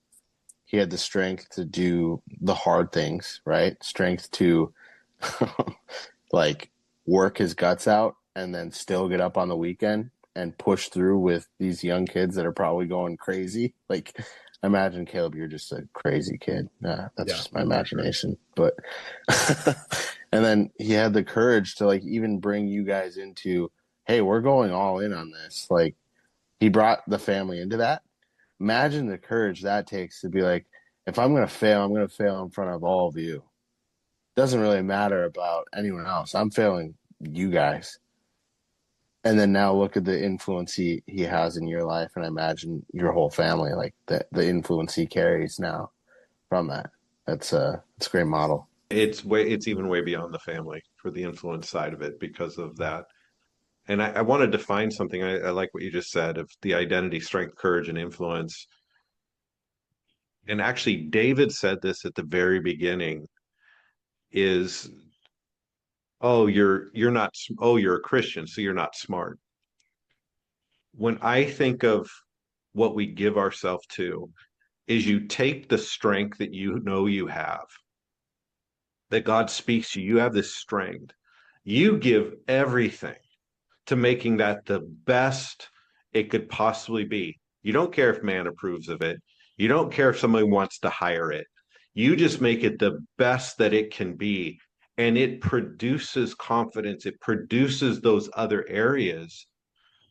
He had the strength to do the hard things, right? Strength to like work his guts out and then still get up on the weekend and push through with these young kids that are probably going crazy. Like imagine Caleb, you're just a crazy kid. Nah, that's yeah, just my imagination. But and then he had the courage to like even bring you guys into, hey, we're going all in on this. Like he brought the family into that. Imagine the courage that takes to be like, if I'm going to fail, I'm going to fail in front of all of you. Doesn't really matter about anyone else. I'm failing you guys. And then now look at the influence he has in your life, and I imagine your whole family, like the influence he carries now from that. That's a great model. it's even way beyond the family for the influence side of it because of that. And I want to define something. I like what you just said of the identity, strength, courage, and influence. And actually, David said this at the very beginning is, oh, you're not, oh, you're a Christian, so you're not smart. When I think of what we give ourselves to, is you take the strength that you know you have, that God speaks to you, you have this strength. You give everything to making that the best it could possibly be. You don't care if man approves of it. You don't care if somebody wants to hire it. You just make it the best that it can be. And it produces confidence. It produces those other areas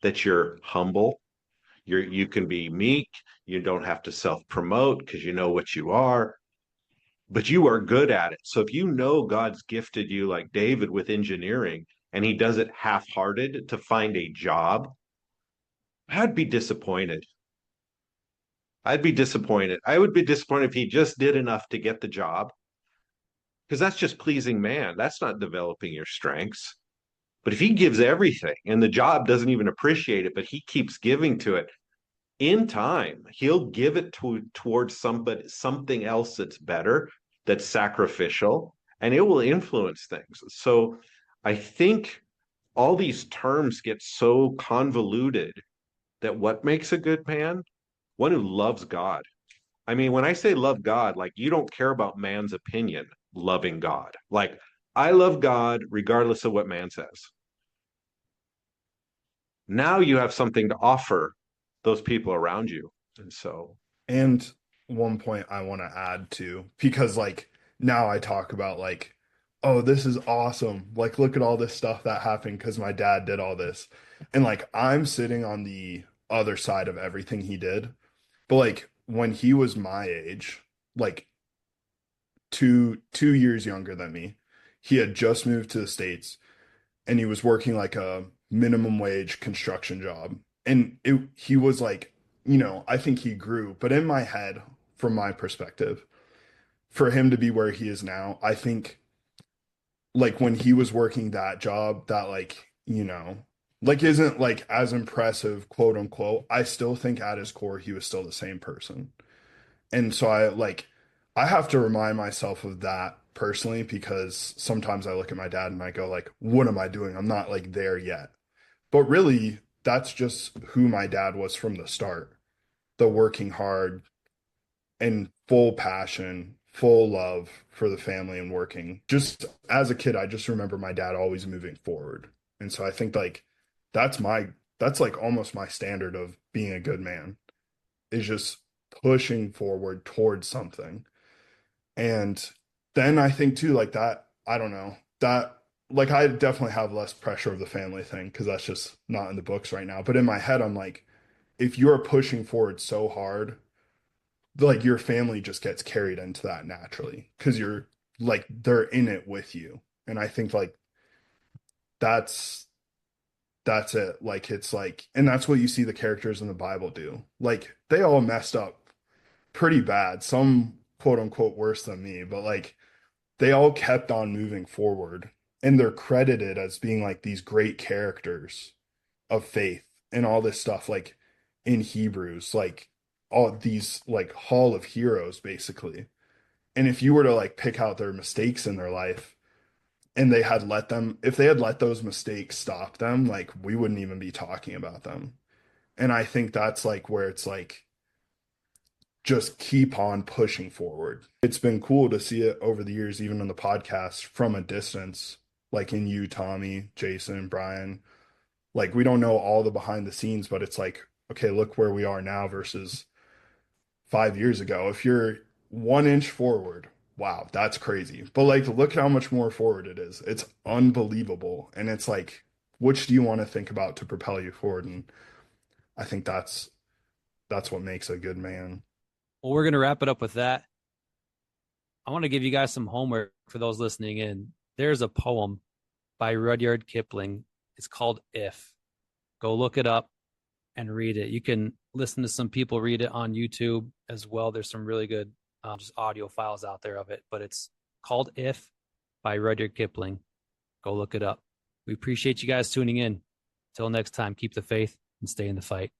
that you're humble. You can be meek. You don't have to self-promote because you know what you are, but you are good at it. So if you know God's gifted you like David with engineering and he does it half-hearted to find a job, I'd be disappointed. I'd be disappointed. I would be disappointed if he just did enough to get the job because that's just pleasing man. That's not developing your strengths. But if he gives everything and the job doesn't even appreciate it, but he keeps giving to it, in time, he'll give it towards something else that's better, that's sacrificial, and it will influence things. So I think all these terms get so convoluted that what makes a good man? One who loves God. I mean, when I say love God, like you don't care about man's opinion, loving God. Like I love God regardless of what man says. Now you have something to offer those people around you. And so, And one point I want to add to, because like now I talk about like, oh, this is awesome. Like, look at all this stuff that happened because my dad did all this. And like, I'm sitting on the other side of everything he did. But like, when he was my age, like two years younger than me, he had just moved to the States and he was working like a minimum wage construction job. And he was like, I think he grew, but in my head, from my perspective, for him to be where he is now, I think like when he was working that job that like, like isn't like as impressive, quote unquote, I still think at his core he was still the same person. And so I have to remind myself of that personally because sometimes I look at my dad and I go like, what am I doing? I'm not like there yet. But really, that's just who my dad was from the start. The working hard and full passion, full love for the family and working. Just as a kid, I just remember my dad always moving forward. And so I think like that's that's like almost my standard of being a good man is just pushing forward towards something. And then I think too, like that, I don't know, that like I definitely have less pressure of the family thing because that's just not in the books right now. But in my head, I'm like, if you're pushing forward so hard, like your family just gets carried into that naturally because you're like they're in it with you. And I think like that's that's it. Like it's like, and that's what you see the characters in the Bible do. Like they all messed up pretty bad. Some quote unquote worse than me, but like they all kept on moving forward and they're credited as being like these great characters of faith and all this stuff like in Hebrews, like all these like hall of heroes basically. And if you were to like pick out their mistakes in their life and they had let them, if they had let those mistakes stop them, like we wouldn't even be talking about them. And I think that's like where it's like just keep on pushing forward. It's been cool to see it over the years, even in the podcast from a distance, like in you, Tommy, Jason, Brian. Like we don't know all the behind the scenes, but it's like, okay, look where we are now versus 5 years ago. If you're 1 inch forward, wow, that's crazy. But like, look how much more forward it is. It's unbelievable. And it's like, which do you want to think about to propel you forward? And I think that's what makes a good man. Well, we're going to wrap it up with that. I want to give you guys some homework for those listening in. There's a poem by Rudyard Kipling. It's called If. Go look it up and read it. You can listen to some people read it on YouTube as well. There's some really good just audio files out there of it, but it's called If by Rudyard Kipling. Go look it up. We appreciate you guys tuning in. Till next time, keep the faith and stay in the fight.